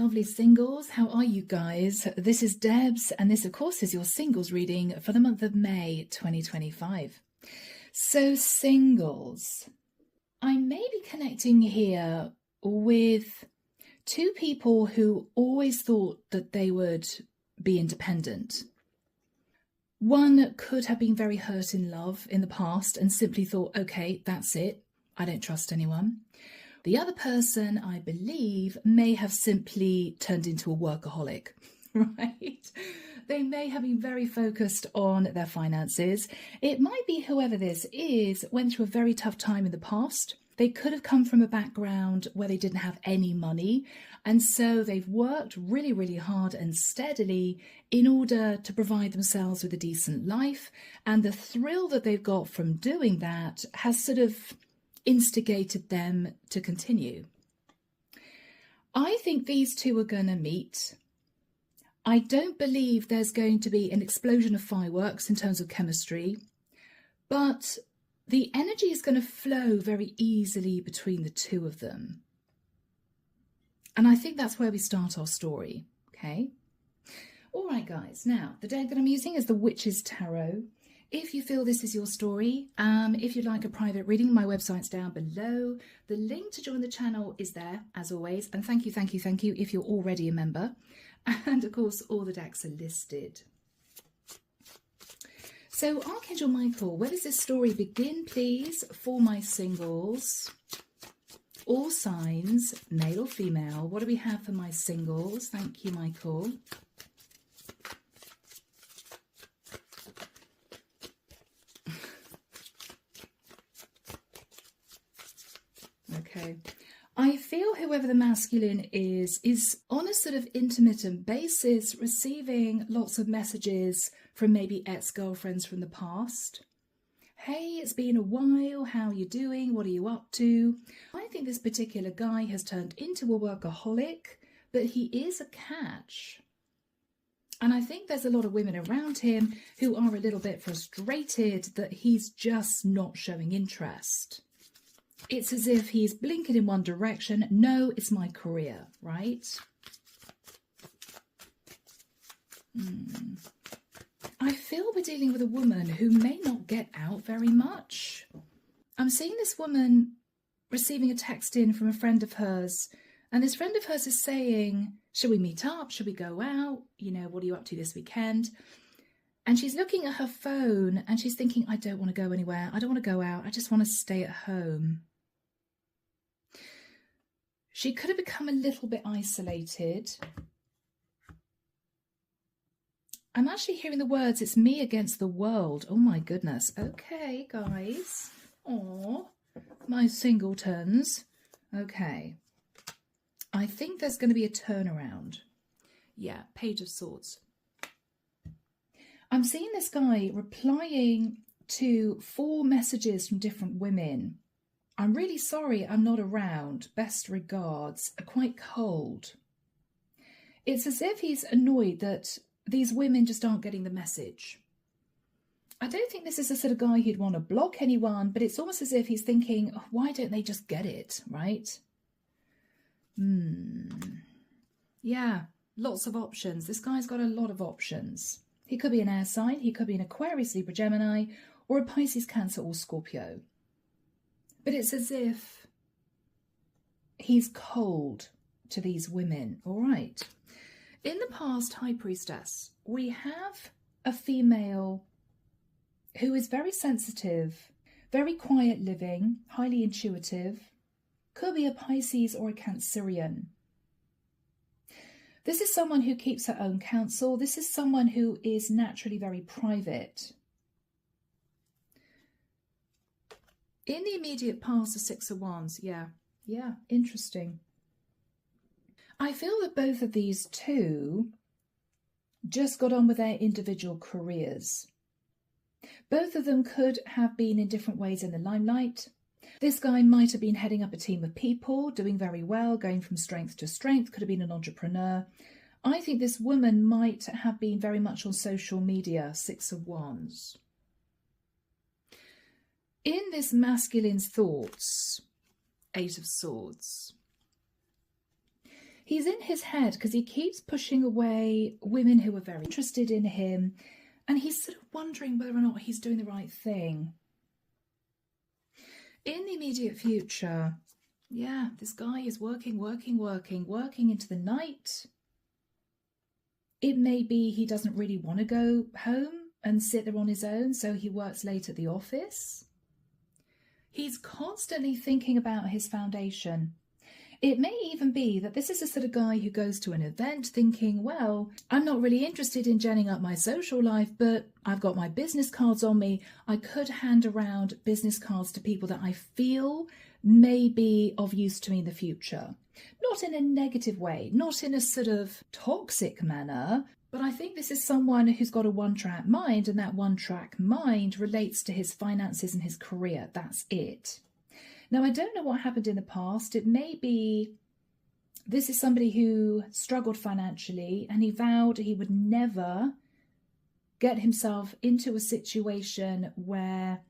lovely singles. How are you guys? This is Debs, and this, of course, is your singles reading for the month of May 2025. So, singles. I may be connecting here with two people who always thought that they would be independent. One could have been very hurt in love in the past and simply thought, okay, that's it. I don't trust anyone. The other person, I believe, may have simply turned into a workaholic, right? They may have been very focused on their finances. It might be whoever this is went through a very tough time in the past. They could have come from a background where they didn't have any money. And so they've worked really, really hard and steadily in order to provide themselves with a decent life. And the thrill that they've got from doing that has sort of instigated them to continue. I think these two are going to meet. I don't believe there's going to be an explosion of fireworks in terms of chemistry, but the energy is going to flow very easily between the two of them. And I think that's where we start our story, okay? All right, guys. Now, the deck that I'm using is the Witch's Tarot. If you feel this is your story, if you'd like a private reading, my website's down below. The link to join the channel is there, as always. And thank you if you're already a member. And, of course, all the decks are listed. So, Archangel Michael, where does this story begin, please, for my singles? All signs, male or female. What do we have for my singles? Thank you, Michael. Okay. I feel whoever the masculine is on a sort of intermittent basis receiving lots of messages from maybe ex-girlfriends from the past. Hey, it's been a while. How are you doing? What are you up to? I think this particular guy has turned into a workaholic, but he is a catch. And I think there's a lot of women around him who are a little bit frustrated that he's just not showing interest. It's as if he's blinking in one direction. No, it's my career, right? I feel we're dealing with a woman who may not get out very much. I'm seeing this woman receiving a text in from a friend of hers, and this friend of hers is saying, should we meet up? Should we go out? You know, what are you up to this weekend? And she's looking at her phone and she's thinking, I don't want to go anywhere. I don't want to go out. I just want to stay at home. She could have become a little bit isolated. I'm actually hearing the words, it's me against the world. Oh my goodness. Okay, guys. Oh, my singletons. Okay. I think there's going to be a turnaround. Yeah, Page of Swords. I'm seeing this guy replying to 4 messages from different women. I'm really sorry I'm not around. Best regards. Quite cold. It's as if he's annoyed that these women just aren't getting the message. I don't think this is the sort of guy who'd want to block anyone, but it's almost as if he's thinking, oh, why don't they just get it, right? Yeah, lots of options. This guy's got a lot of options. He could be an air sign, he could be an Aquarius, Libra, Gemini, or a Pisces, Cancer, or Scorpio. But it's as if he's cold to these women. All right. In the past, High Priestess, we have a female who is very sensitive, very quiet living, highly intuitive, could be a Pisces or a Cancerian. This is someone who keeps her own counsel. This is someone who is naturally very private. In the immediate past, the 6 of Wands, yeah, interesting. I feel that both of these two just got on with their individual careers. Both of them could have been in different ways in the limelight. This guy might have been heading up a team of people, doing very well, going from strength to strength, could have been an entrepreneur. I think this woman might have been very much on social media, 6 of Wands. In this masculine's thoughts, 8 of Swords, He's in his head because he keeps pushing away women who are very interested in him, and he's sort of wondering whether or not he's doing the right thing. In the immediate future, yeah, this guy is working into the night. It may be he doesn't really want to go home and sit there on his own, so he works late at the office. He's constantly thinking about his foundation. It may even be that this is the sort of guy who goes to an event thinking, well, I'm not really interested in genning up my social life, but I've got my business cards on me. I could hand around business cards to people that I feel may be of use to me in the future. Not in a negative way, not in a sort of toxic manner, but I think this is someone who's got a one-track mind, and that one-track mind relates to his finances and his career. That's it. Now, I don't know what happened in the past. It may be this is somebody who struggled financially and he vowed he would never get himself into a situation where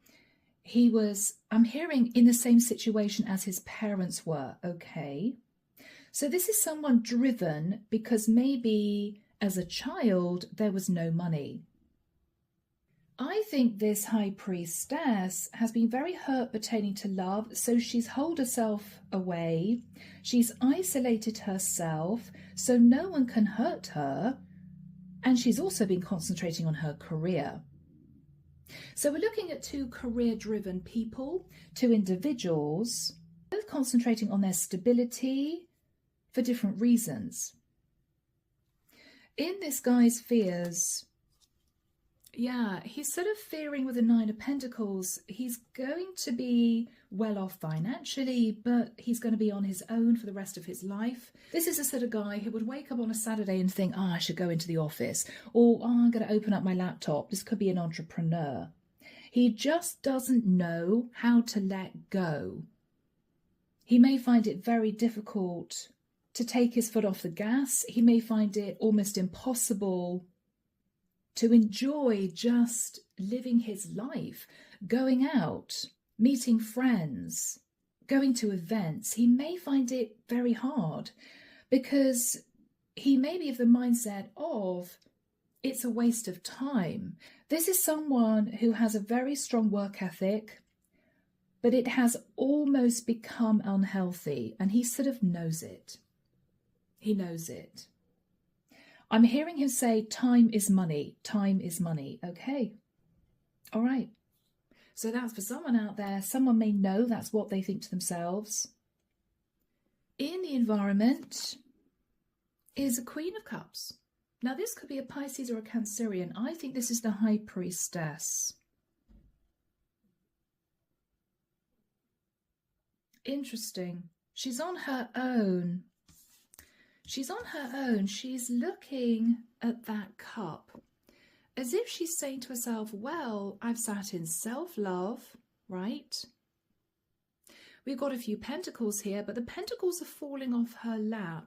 he was, I'm hearing, in the same situation as his parents were, okay? So this is someone driven because maybe as a child there was no money. I think this high priestess has been very hurt pertaining to love, so she's holed herself away. She's isolated herself so no one can hurt her. And she's also been concentrating on her career. So we're looking at two career-driven people, two individuals, both concentrating on their stability for different reasons. In this guy's fears, yeah, he's sort of fearing with the Nine of Pentacles, he's going to be well off financially, but he's going to be on his own for the rest of his life. This is a sort of guy who would wake up on a Saturday and think, I should go into the office, or I'm going to open up my laptop. This could be an entrepreneur. He just doesn't know how to let go. He may find it very difficult to take his foot off the gas. He may find it almost impossible to enjoy just living his life, going out, meeting friends, going to events. He may find it very hard because he may be of the mindset of it's a waste of time. This is someone who has a very strong work ethic, but it has almost become unhealthy, and he sort of knows it. He knows it. I'm hearing him say, time is money, time is money. Okay. All right. So that's for someone out there. Someone may know that's what they think to themselves. In the environment is a Queen of Cups. Now, this could be a Pisces or a Cancerian. I think this is the High Priestess. Interesting. She's on her own. She's on her own. She's looking at that cup as if she's saying to herself, well, I've sat in self-love, right? We've got a few pentacles here, but the pentacles are falling off her lap.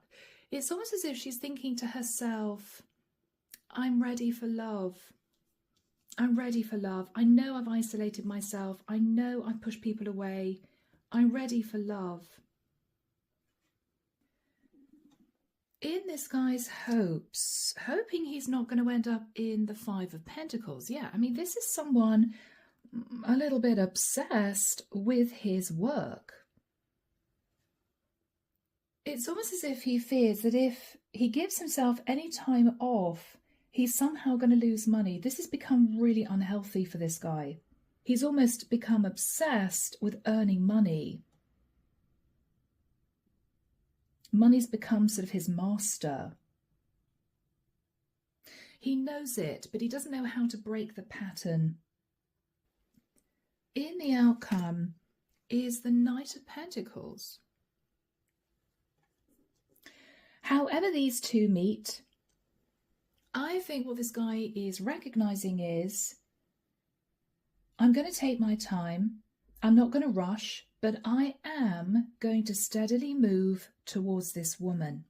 It's almost as if she's thinking to herself, I'm ready for love. I'm ready for love. I know I've isolated myself. I know I've pushed people away. I'm ready for love. In this guy's hopes, hoping he's not going to end up in the Five of Pentacles. Yeah, I mean, this is someone a little bit obsessed with his work. It's almost as if he fears that if he gives himself any time off, he's somehow going to lose money. This has become really unhealthy for this guy. He's almost become obsessed with earning money. Money's become sort of his master. He knows it, but he doesn't know how to break the pattern. In the outcome is the Knight of Pentacles. However these two meet, I think what this guy is recognizing is, I'm going to take my time. I'm not going to rush, but I am going to steadily move towards this woman.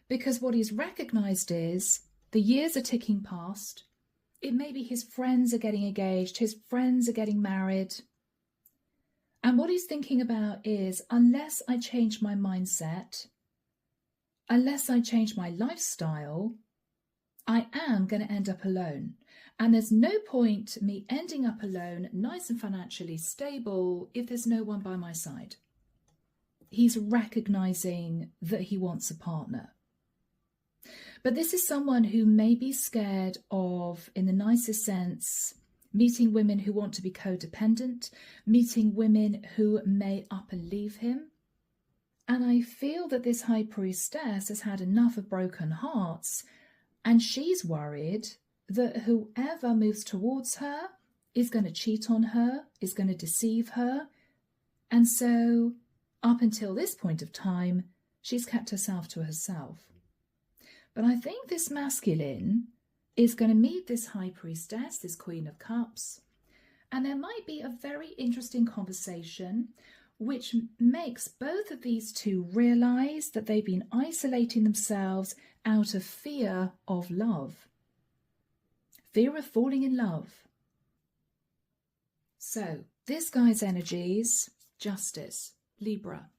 Because what he's recognized is the years are ticking past. It may be his friends are getting engaged, his friends are getting married. And what he's thinking about is, unless I change my mindset, unless I change my lifestyle, I am going to end up alone. And there's no point me ending up alone, nice and financially stable, if there's no one by my side. He's recognizing that he wants a partner. But this is someone who may be scared of, in the nicest sense, meeting women who want to be codependent, meeting women who may up and leave him. And I feel that this high priestess has had enough of broken hearts, and she's worried that whoever moves towards her is going to cheat on her, is going to deceive her. And so, up until this point of time, she's kept herself to herself. But I think this masculine is going to meet this high priestess, this Queen of Cups, and there might be a very interesting conversation which makes both of these two realize that they've been isolating themselves out of fear of love. Fear of falling in love. So, this guy's energies, Justice, Libra.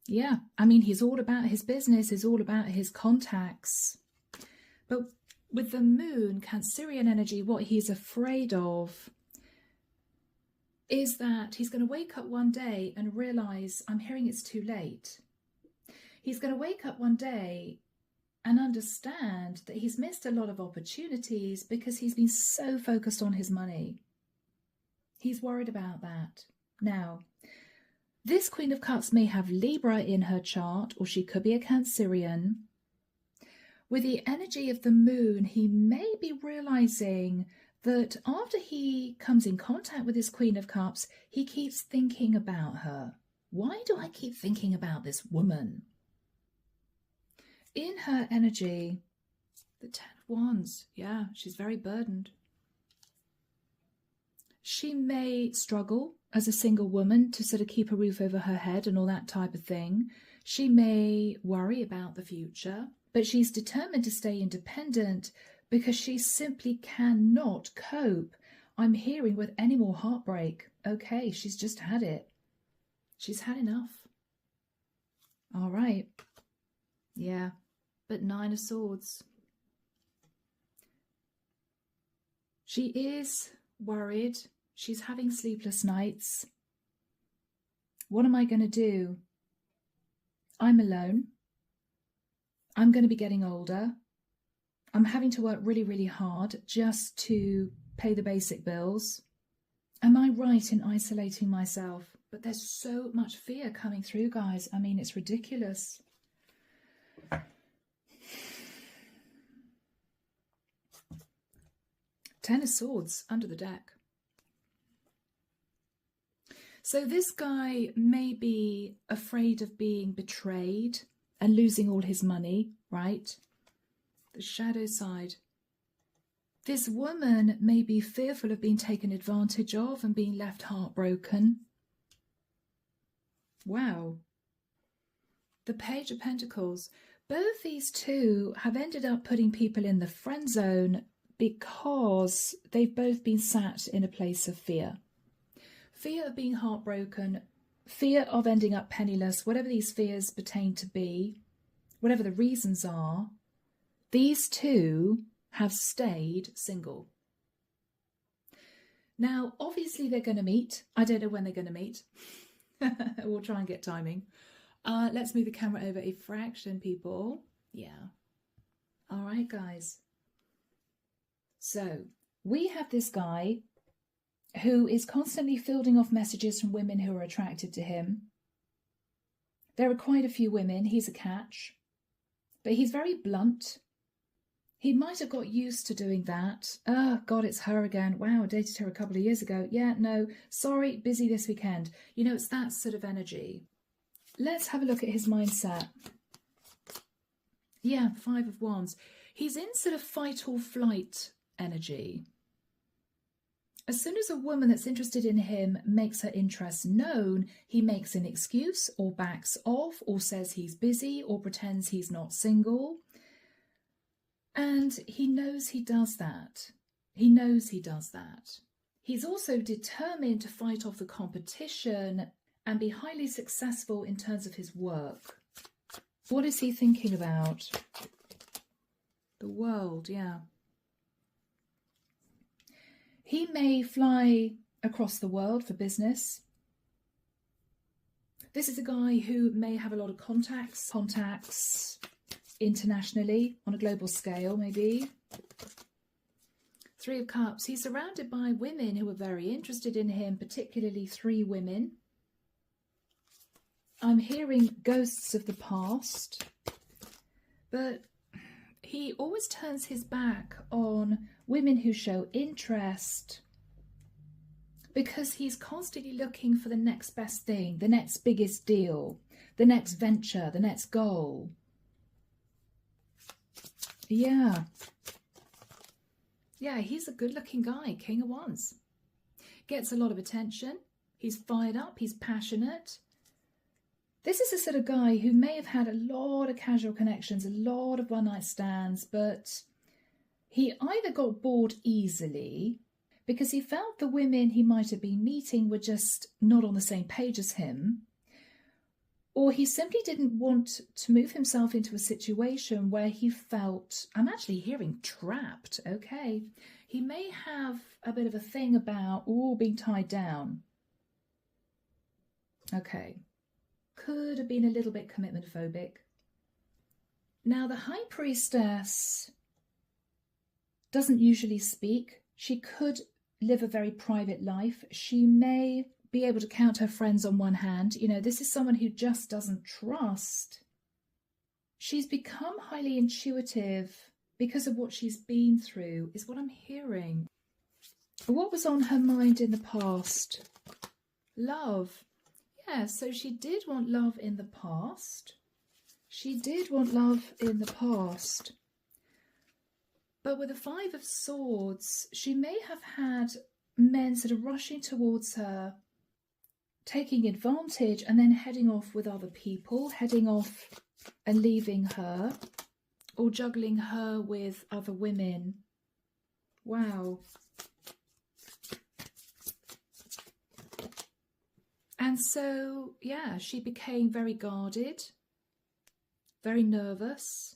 Yeah, I mean, he's all about his business, he's all about his contacts. But with the moon, Cancerian energy, what he's afraid of is that he's going to wake up one day and realize, I'm hearing it's too late. He's going to wake up one day and understand that he's missed a lot of opportunities because he's been so focused on his money. He's worried about that. Now, this Queen of Cups may have Libra in her chart, or she could be a Cancerian. With the energy of the moon, he may be realizing that after he comes in contact with this Queen of Cups, he keeps thinking about her. Why do I keep thinking about this woman? In her energy, the Ten of Wands, yeah, she's very burdened. She may struggle as a single woman to sort of keep a roof over her head and all that type of thing. She may worry about the future, but she's determined to stay independent because she simply cannot cope, I'm hearing, with any more heartbreak. Okay, she's just had it. She's had enough. All right. Yeah, but Nine of Swords. She is worried. She's having sleepless nights. What am I going to do? I'm alone. I'm going to be getting older. I'm having to work really, really hard just to pay the basic bills. Am I right in isolating myself? But there's so much fear coming through, guys. I mean, it's ridiculous. Ten of Swords under the deck. So this guy may be afraid of being betrayed and losing all his money, right? The shadow side. This woman may be fearful of being taken advantage of and being left heartbroken. Wow. The Page of Pentacles. Both these two have ended up putting people in the friend zone because they've both been sat in a place of fear. Fear of being heartbroken, fear of ending up penniless, whatever these fears pertain to be, whatever the reasons are, these two have stayed single. Now, obviously they're going to meet. I don't know when they're going to meet. We'll try and get timing. Let's move the camera over a fraction, people. Yeah. All right, guys. So we have this guy who is constantly fielding off messages from women who are attracted to him. There are quite a few women. He's a catch. But he's very blunt. He might have got used to doing that. Oh, God, it's her again. Wow, I dated her a couple of years ago. Yeah, no, sorry, busy this weekend. You know, it's that sort of energy. Let's have a look at his mindset. Yeah, Five of Wands. He's in sort of fight or flight energy. As soon as a woman that's interested in him makes her interest known, he makes an excuse or backs off or says he's busy or pretends he's not single. And he knows he does that. He knows he does that. He's also determined to fight off the competition and be highly successful in terms of his work. What is he thinking about? The world, yeah. He may fly across the world for business. This is a guy who may have a lot of contacts internationally, on a global scale, maybe. Three of Cups. He's surrounded by women who are very interested in him, particularly 3 women. I'm hearing ghosts of the past, but he always turns his back on women who show interest because he's constantly looking for the next best thing, the next biggest deal, the next venture, the next goal. Yeah. Yeah, he's a good-looking guy, King of Wands. Gets a lot of attention. He's fired up, he's passionate. This is the sort of guy who may have had a lot of casual connections, a lot of one-night stands, but he either got bored easily because he felt the women he might have been meeting were just not on the same page as him, or he simply didn't want to move himself into a situation where he felt, I'm actually hearing trapped, okay. He may have a bit of a thing about, being tied down. Okay. Could have been a little bit commitment phobic. Now, the High Priestess doesn't usually speak. She could live a very private life. She may be able to count her friends on one hand. You know, this is someone who just doesn't trust. She's become highly intuitive because of what she's been through, is what I'm hearing. What was on her mind in the past? Love. Yeah, so she did want love in the past. She did want love in the past. But with the 5 of Swords, she may have had men sort of rushing towards her, taking advantage and then heading off with other people, heading off and leaving her, or juggling her with other women. Wow. And so, yeah, she became very guarded, very nervous.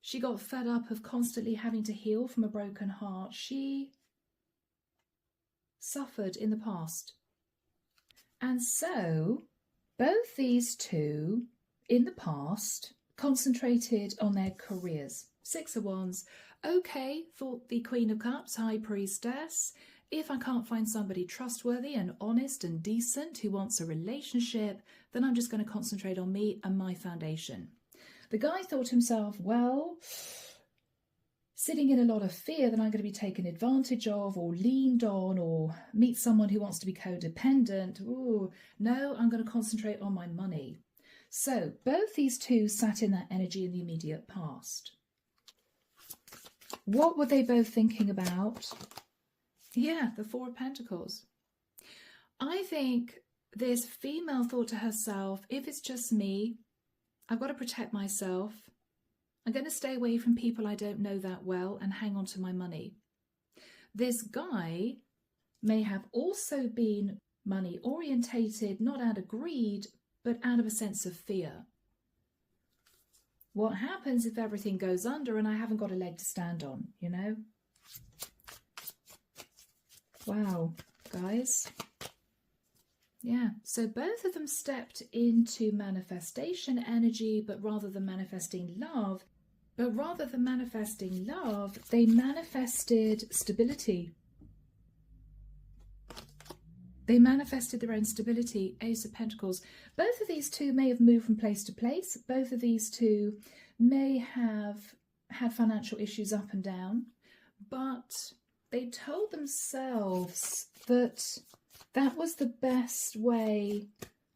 She got fed up of constantly having to heal from a broken heart. She suffered in the past. And so, both these two, in the past, concentrated on their careers. 6 of Wands. Okay, thought the Queen of Cups, High Priestess. If I can't find somebody trustworthy and honest and decent who wants a relationship, then I'm just going to concentrate on me and my foundation. The guy thought to himself, well, sitting in a lot of fear that I'm going to be taken advantage of or leaned on or meet someone who wants to be codependent. Ooh, no, I'm going to concentrate on my money. So both these two sat in that energy in the immediate past. What were they both thinking about? Yeah, the 4 of Pentacles. I think this female thought to herself, if it's just me, I've got to protect myself. I'm going to stay away from people I don't know that well and hang on to my money. This guy may have also been money orientated, not out of greed, but out of a sense of fear. What happens if everything goes under and I haven't got a leg to stand on, you know? Wow, guys. Yeah, so both of them stepped into manifestation energy, but rather than manifesting love, they manifested stability. They manifested their own stability. Ace of Pentacles. Both of these two may have moved from place to place. Both of these two may have had financial issues up and down, but they told themselves that that was the best way,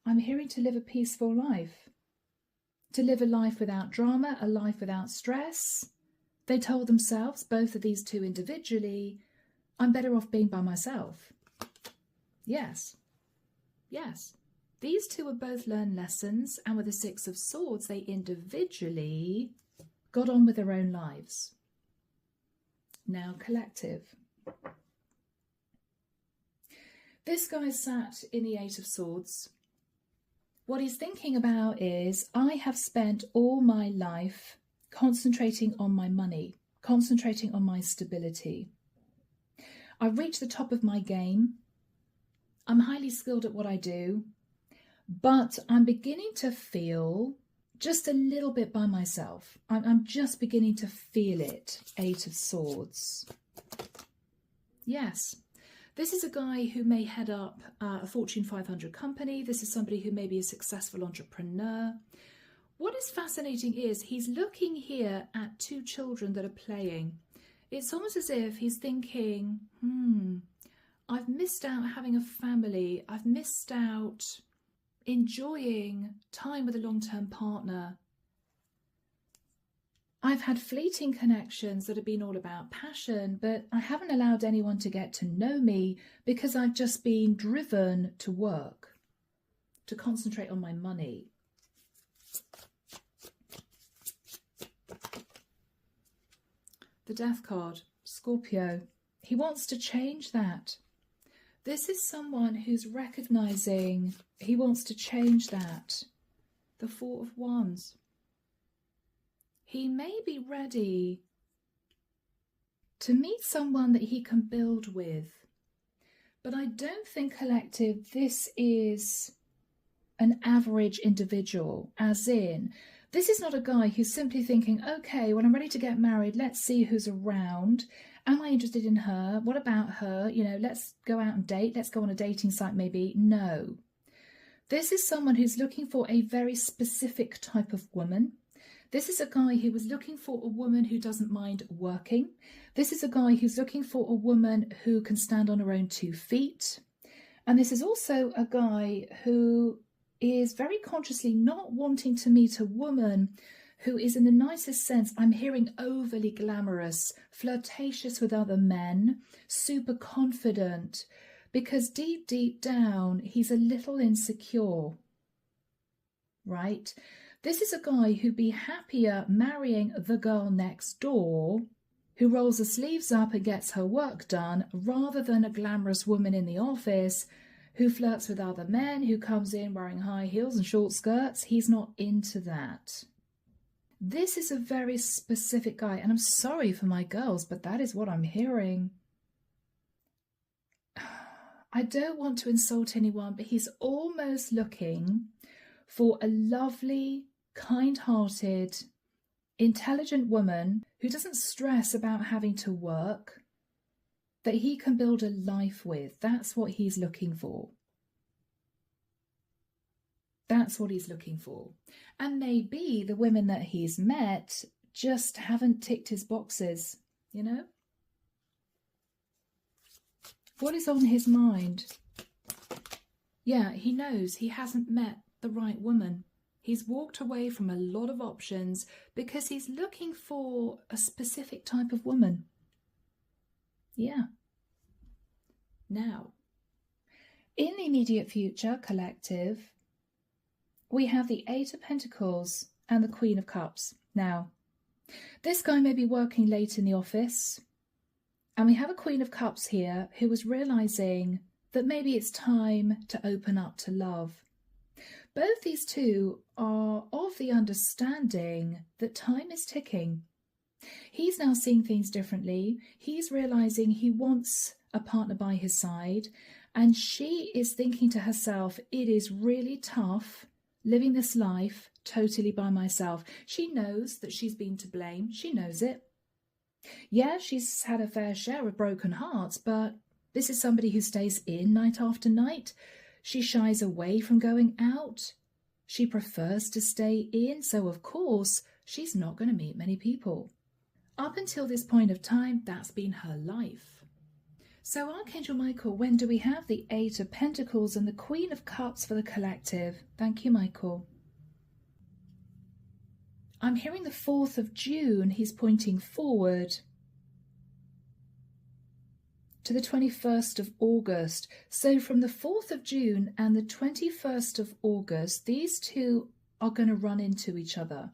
I'm hearing, to live a peaceful life. To live a life without drama, a life without stress. They told themselves, both of these two individually, I'm better off being by myself. Yes. Yes. These two have both learned lessons, and with the 6 of Swords, they individually got on with their own lives. Now, collective. This guy sat in the 8 of Swords What he's thinking about is, I have spent all my life concentrating on my money, concentrating on my stability. I've reached the top of my game. I'm highly skilled at what I do, but I'm beginning to feel just a little bit by myself. I'm just beginning to feel it. 8 of Swords. Yes. This is a guy who may head up a Fortune 500 company. This is somebody who may be a successful entrepreneur. What is fascinating is he's looking here at 2 children that are playing. It's almost as if he's thinking, I've missed out having a family. I've missed out enjoying time with a long-term partner. I've had fleeting connections that have been all about passion, but I haven't allowed anyone to get to know me because I've just been driven to work, to concentrate on my money. The Death card, Scorpio. He wants to change that. This is someone who's recognizing he wants to change that. The 4 of Wands. He may be ready to meet someone that he can build with. But I don't think, collective, this is an average individual, as in, this is not a guy who's simply thinking, okay, well, I'm ready to get married. Let's see who's around. Am I interested in her? What about her? You know, let's go out and date. Let's go on a dating site maybe. No. This is someone who's looking for a very specific type of woman. This is a guy who was looking for a woman who doesn't mind working. This is a guy who's looking for a woman who can stand on her own 2 feet. And this is also a guy who is very consciously not wanting to meet a woman who is, in the nicest sense, I'm hearing overly glamorous, flirtatious with other men, super confident, because deep, deep down, he's a little insecure, right? This is a guy who'd be happier marrying the girl next door who rolls her sleeves up and gets her work done, rather than a glamorous woman in the office who flirts with other men, who comes in wearing high heels and short skirts. He's not into that. This is a very specific guy, and I'm sorry for my girls, but that is what I'm hearing. I don't want to insult anyone, but he's almost looking for a lovely, kind-hearted, intelligent woman who doesn't stress about having to work, that he can build a life with. That's what he's looking for. That's what he's looking for. And maybe the women that he's met just haven't ticked his boxes, you know? What is on his mind? Yeah, he knows he hasn't met the right woman. He's walked away from a lot of options because he's looking for a specific type of woman. Yeah. Now, in the immediate future, collective, we have the 8 of Pentacles and the Queen of Cups. Now, this guy may be working late in the office, and we have a Queen of Cups here who was realizing that maybe it's time to open up to love. Both these two are of the understanding that time is ticking. He's now seeing things differently. He's realizing he wants a partner by his side, and she is thinking to herself, it is really tough living this life totally by myself. She knows that she's been to blame. She knows it. Yeah, she's had a fair share of broken hearts, but this is somebody who stays in night after night. She shies away from going out. She prefers to stay in, so of course she's not going to meet many people. Up until this point of time, that's been her life. So Archangel Michael, when do we have the 8 of Pentacles and the Queen of Cups for the collective? Thank you, Michael. I'm hearing the 4th of June. He's pointing forward to the 21st of August. So from the 4th of June and the 21st of August, these two are going to run into each other.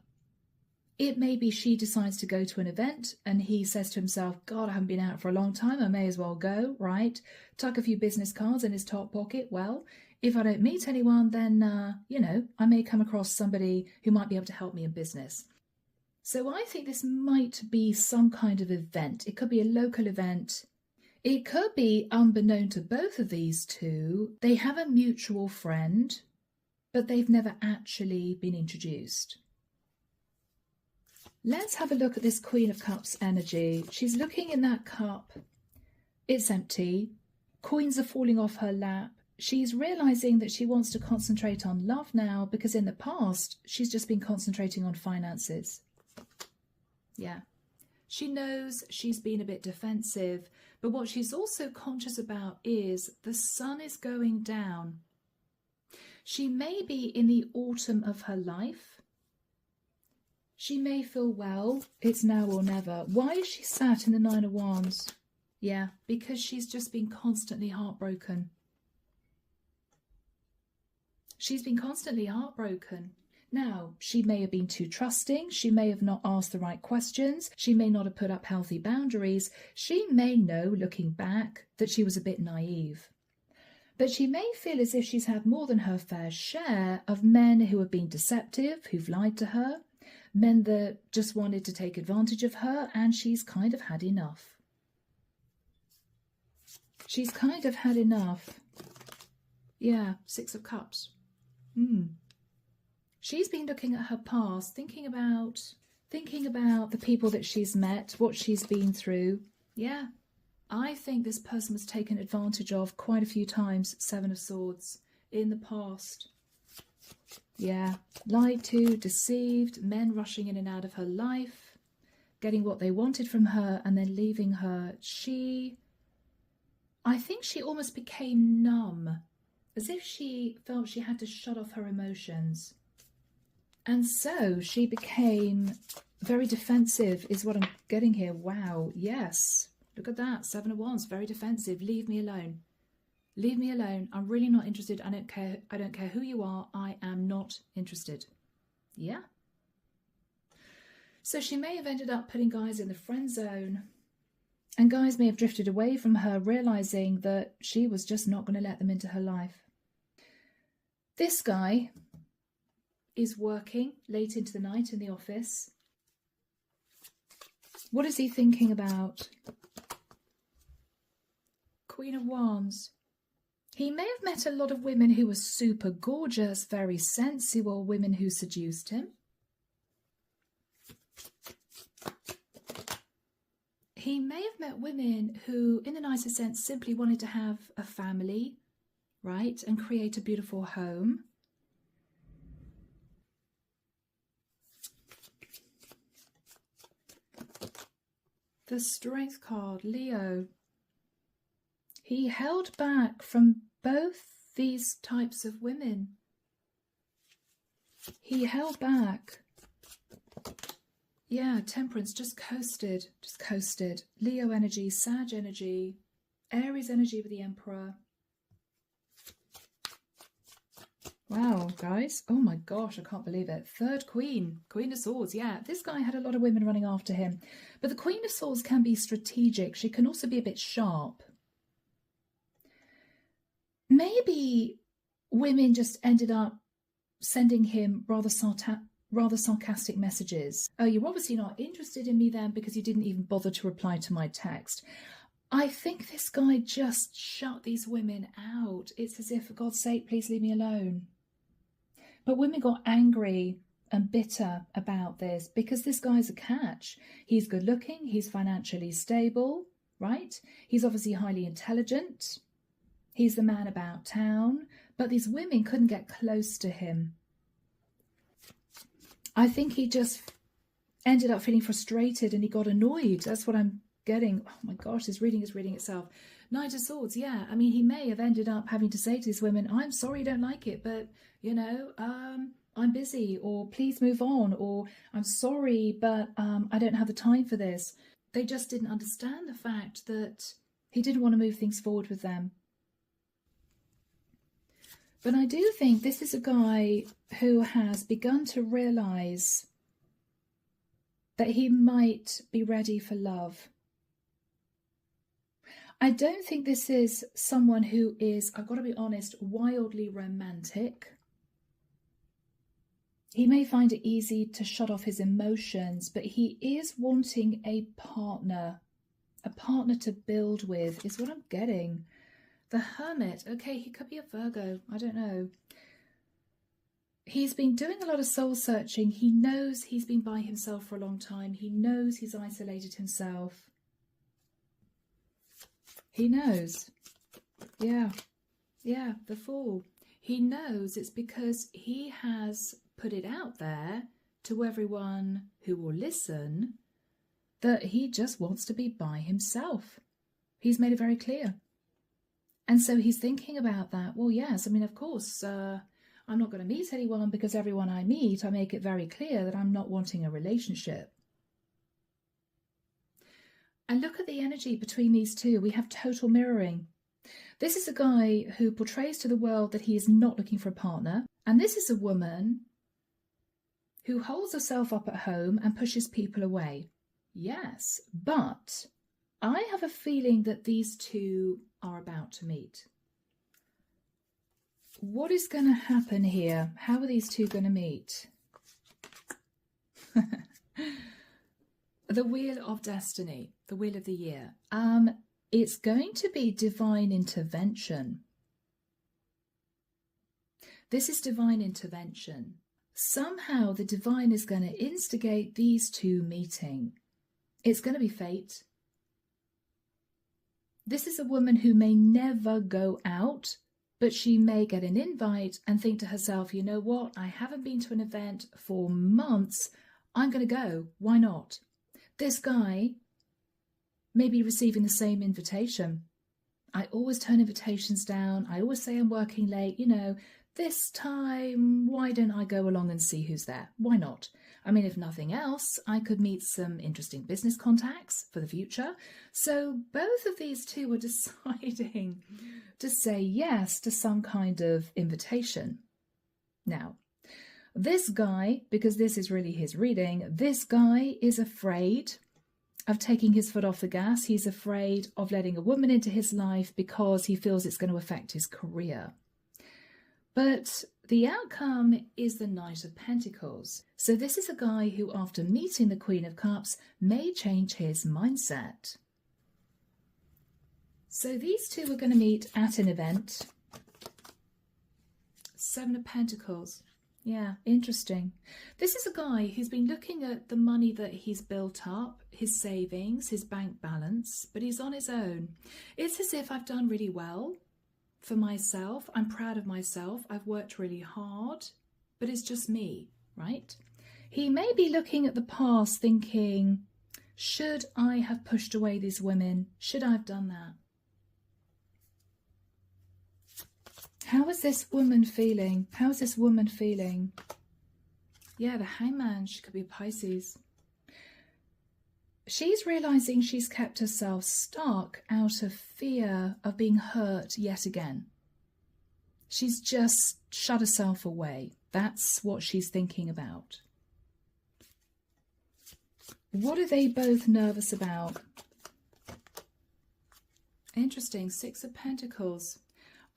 It may be she decides to go to an event and he says to himself, God, I haven't been out for a long time. I may as well go, right? Tuck a few business cards in his top pocket. Well, If I don't meet anyone, then, you know, I may come across somebody who might be able to help me in business. So I think this might be some kind of event. It could be a local event. It could be, unbeknown to both of these two, they have a mutual friend, but they've never actually been introduced. Let's have a look at this Queen of Cups energy. She's looking in that cup. It's empty. Coins are falling off her lap. She's realizing that she wants to concentrate on love now, because in the past, she's just been concentrating on finances. Yeah. She knows she's been a bit defensive, but what she's also conscious about is the sun is going down. She may be in the autumn of her life. She may feel, well, it's now or never. Why is she sat in the Nine of Wands? Yeah, because she's just been constantly heartbroken. She's been constantly heartbroken. Now, she may have been too trusting. She may have not asked the right questions. She may not have put up healthy boundaries. She may know, looking back, that she was a bit naive. But she may feel as if she's had more than her fair share of men who have been deceptive, who've lied to her, men that just wanted to take advantage of her, and she's kind of had enough. She's kind of had enough. Yeah, Six of Cups. She's been looking at her past, thinking about the people that she's met, what she's been through. Yeah, I think this person was taken advantage of quite a few times, Seven of Swords, in the past. Yeah, lied to, deceived, men rushing in and out of her life, getting what they wanted from her and then leaving her. I think she almost became numb, as if she felt she had to shut off her emotions. And so she became very defensive, is what I'm getting here. Wow, yes. Look at that, Seven of Wands, very defensive. Leave me alone. Leave me alone. I'm really not interested. I don't care who you are. I am not interested. Yeah. So she may have ended up putting guys in the friend zone. And guys may have drifted away from her, realizing that she was just not going to let them into her life. This guy is working late into the night in the office. What is he thinking about? Queen of Wands. He may have met a lot of women who were super gorgeous, very sensual, women who seduced him. He may have met women who, in the nicest sense, simply wanted to have a family, right, and create a beautiful home. The Strength card, Leo. He held back from both these types of women. He held back. Yeah, Temperance, just coasted. Leo energy, Sag energy, Aries energy with the Emperor. Wow, guys. Oh my gosh, I can't believe it. Third Queen, Queen of Swords. Yeah, this guy had a lot of women running after him. But the Queen of Swords can be strategic. She can also be a bit sharp. Maybe women just ended up sending him rather sarcastic messages. Oh, you're obviously not interested in me then because you didn't even bother to reply to my text. I think this guy just shut these women out. It's as if, for God's sake, please leave me alone. But women got angry and bitter about this because this guy's a catch. He's good looking, he's financially stable, right? He's obviously highly intelligent. He's the man about town, but these women couldn't get close to him. I think he just ended up feeling frustrated and he got annoyed. That's what I'm getting. Oh my gosh, this reading is reading itself. Knight of Swords, yeah. I mean, he may have ended up having to say to these women, I'm sorry you don't like it, but, you know, I'm busy, or please move on, or I'm sorry, but I don't have the time for this. They just didn't understand the fact that he didn't want to move things forward with them. But I do think this is a guy who has begun to realise that he might be ready for love. I don't think this is someone who is, I've got to be honest, wildly romantic. He may find it easy to shut off his emotions, but he is wanting a partner to build with, is what I'm getting. The Hermit, okay, he could be a Virgo, I don't know. He's been doing a lot of soul searching. He knows he's been by himself for a long time. He knows he's isolated himself. He knows. Yeah, the Fool. He knows it's because he has put it out there to everyone who will listen that he just wants to be by himself. He's made it very clear. And so he's thinking about that. Well, yes, I mean, of course, I'm not going to meet anyone because everyone I meet, I make it very clear that I'm not wanting a relationship. And look at the energy between these two. We have total mirroring. This is a guy who portrays to the world that he is not looking for a partner. And this is a woman who holds herself up at home and pushes people away. Yes, but I have a feeling that these two are about to meet. What is going to happen here? How are these two going to meet? The Wheel of Destiny, the Wheel of the Year. It's going to be divine intervention. This is divine intervention. Somehow the divine is going to instigate these two meeting. It's going to be fate. This is a woman who may never go out, but she may get an invite and think to herself, you know what, I haven't been to an event for months. I'm going to go. Why not? This guy may be receiving the same invitation. I always turn invitations down. I always say I'm working late. You know, this time, why don't I go along and see who's there? Why not? I mean, if nothing else, I could meet some interesting business contacts for the future. So both of these two are deciding to say yes to some kind of invitation. Now, this guy, because this is really his reading, this guy is afraid of taking his foot off the gas. He's afraid of letting a woman into his life because he feels it's going to affect his career. But the outcome is the Knight of Pentacles. So this is a guy who, after meeting the Queen of Cups, may change his mindset. So these two are going to meet at an event. Seven of Pentacles. Yeah, interesting. This is a guy who's been looking at the money that he's built up, his savings, his bank balance, but he's on his own. It's as if I've done really well for myself. I'm proud of myself. I've worked really hard, but it's just me, right? He may be looking at the past thinking, should I have pushed away these women? Should I have done that? How is this woman feeling? How is this woman feeling? Yeah, the Hangman, she could be Pisces. She's realizing she's kept herself stuck out of fear of being hurt yet again. She's just shut herself away. That's what she's thinking about. What are they both nervous about? Interesting, Six of Pentacles.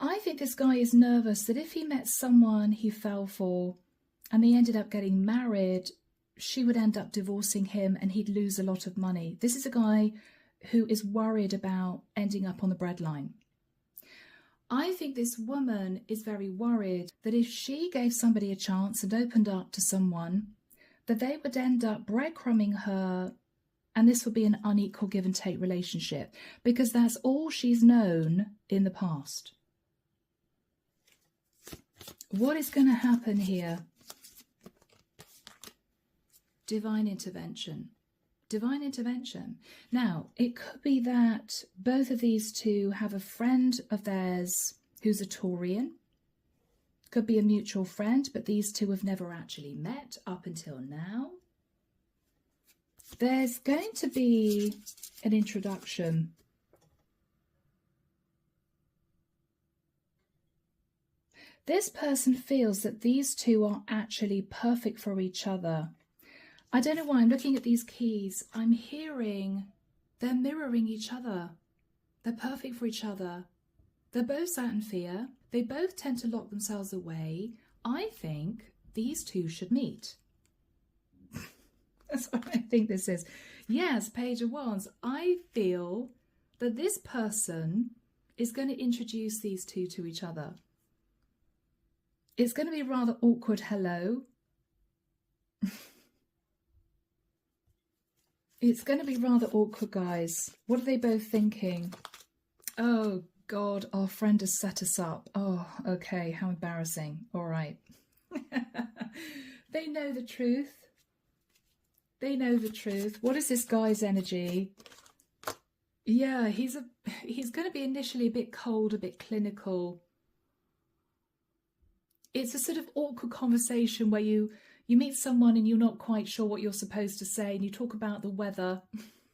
I think this guy is nervous that if he met someone he fell for and they ended up getting married, she would end up divorcing him and he'd lose a lot of money. This is a guy who is worried about ending up on the breadline. I think this woman is very worried that if she gave somebody a chance and opened up to someone, that they would end up breadcrumbing her, and this would be an unequal give and take relationship because that's all she's known in the past. What is going to happen here? Divine intervention. Divine intervention. Now, it could be that both of these two have a friend of theirs who's a Taurian. Could be a mutual friend, but these two have never actually met up until now. There's going to be an introduction. This person feels that these two are actually perfect for each other. I don't know why I'm looking at these keys. I'm hearing they're mirroring each other. They're perfect for each other. They're both sat in fear. They both tend to lock themselves away. I think these two should meet. That's what I think this is. Yes, Page of Wands. I feel that this person is going to introduce these two to each other. It's going to be a rather awkward hello. It's going to be rather awkward, guys. What are they both thinking? Oh, God, our friend has set us up. Oh, okay, how embarrassing. All right. They know the truth. They know the truth. What is this guy's energy? Yeah, he's going to be initially a bit cold, a bit clinical. It's a sort of awkward conversation where you meet someone and you're not quite sure what you're supposed to say, and you talk about the weather,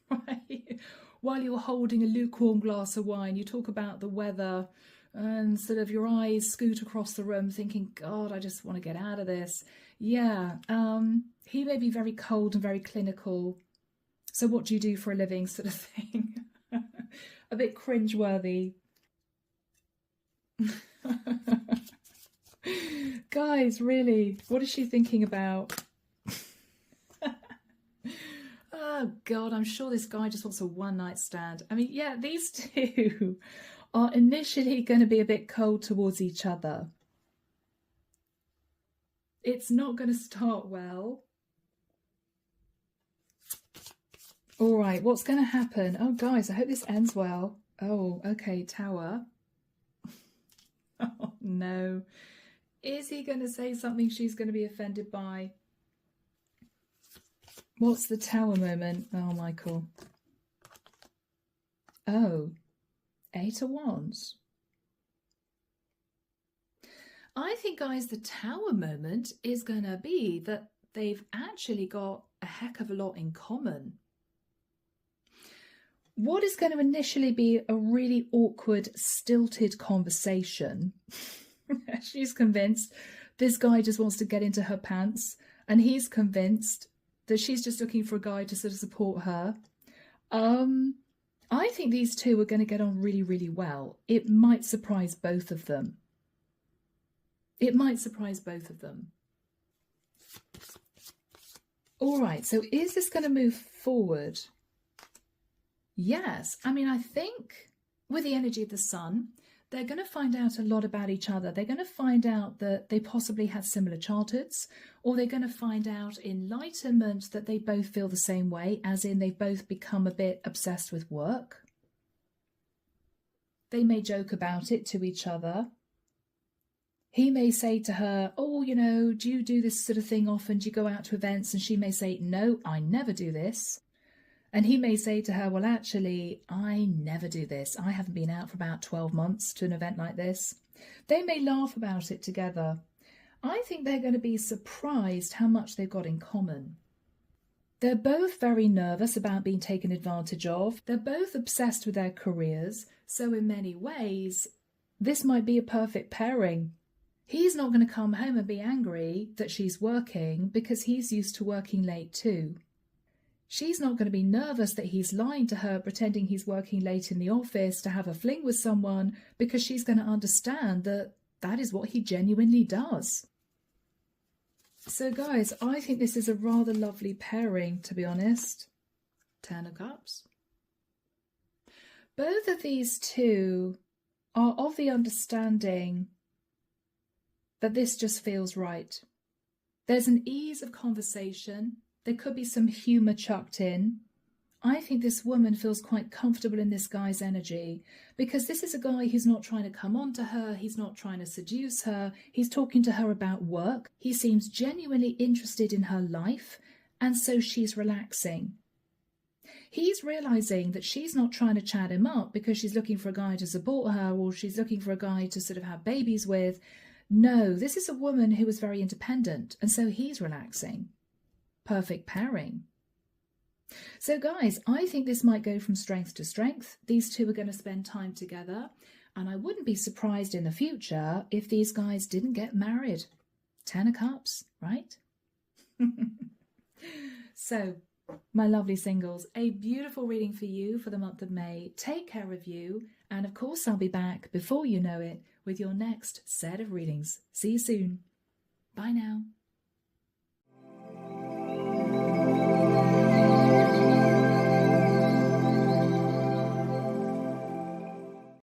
right? While you're holding a lukewarm glass of wine, you talk about the weather, and sort of your eyes scoot across the room thinking, God, I just want to get out of this. Yeah, he may be very cold and very clinical. So what do you do for a living, sort of thing? A bit cringeworthy. Guys, really, what is she thinking about? Oh, God, I'm sure this guy just wants a one-night stand. I mean, yeah, these two are initially going to be a bit cold towards each other. It's not going to start well. All right, what's going to happen? Oh, guys, I hope this ends well. Oh, okay, Tower. Oh, no. Is he going to say something she's going to be offended by? What's the Tower moment? Oh, Michael. Oh, 8 of Wands. I think, guys, the Tower moment is going to be that they've actually got a heck of a lot in common. What is going to initially be a really awkward, stilted conversation? She's convinced this guy just wants to get into her pants, and he's convinced that she's just looking for a guy to sort of support her. I think these two are going to get on really, really well. It might surprise both of them. It might surprise both of them. All right, so is this going to move forward? Yes. I mean, I think with the energy of the sun, they're going to find out a lot about each other. They're going to find out that they possibly have similar childhoods, or they're going to find out enlightenment that they both feel the same way, as in they've both become a bit obsessed with work. They may joke about it to each other. He may say to her, oh, you know, do you do this sort of thing often? Do you go out to events? And she may say, no, I never do this. And he may say to her, well, actually, I never do this. I haven't been out for about 12 months to an event like this. They may laugh about it together. I think they're going to be surprised how much they've got in common. They're both very nervous about being taken advantage of. They're both obsessed with their careers. So in many ways, this might be a perfect pairing. He's not going to come home and be angry that she's working because he's used to working late too. She's not going to be nervous that he's lying to her, pretending he's working late in the office to have a fling with someone, because she's going to understand that that is what he genuinely does. So guys, I think this is a rather lovely pairing, to be honest. 10 of Cups. Both of these two are of the understanding that this just feels right. There's an ease of conversation. There could be some humour chucked in. I think this woman feels quite comfortable in this guy's energy, because this is a guy who's not trying to come on to her. He's not trying to seduce her. He's talking to her about work. He seems genuinely interested in her life, and so she's relaxing. He's realising that she's not trying to chat him up because she's looking for a guy to support her, or she's looking for a guy to sort of have babies with. No, this is a woman who is very independent, and so he's relaxing. Perfect pairing. So guys, I think this might go from strength to strength. These two are going to spend time together, and I wouldn't be surprised in the future if these guys didn't get married. 10 of Cups, right? So My lovely singles, a beautiful reading for you for the month of May. Take care of you. And of course, I'll be back before you know it with your next set of readings. See you soon. Bye now.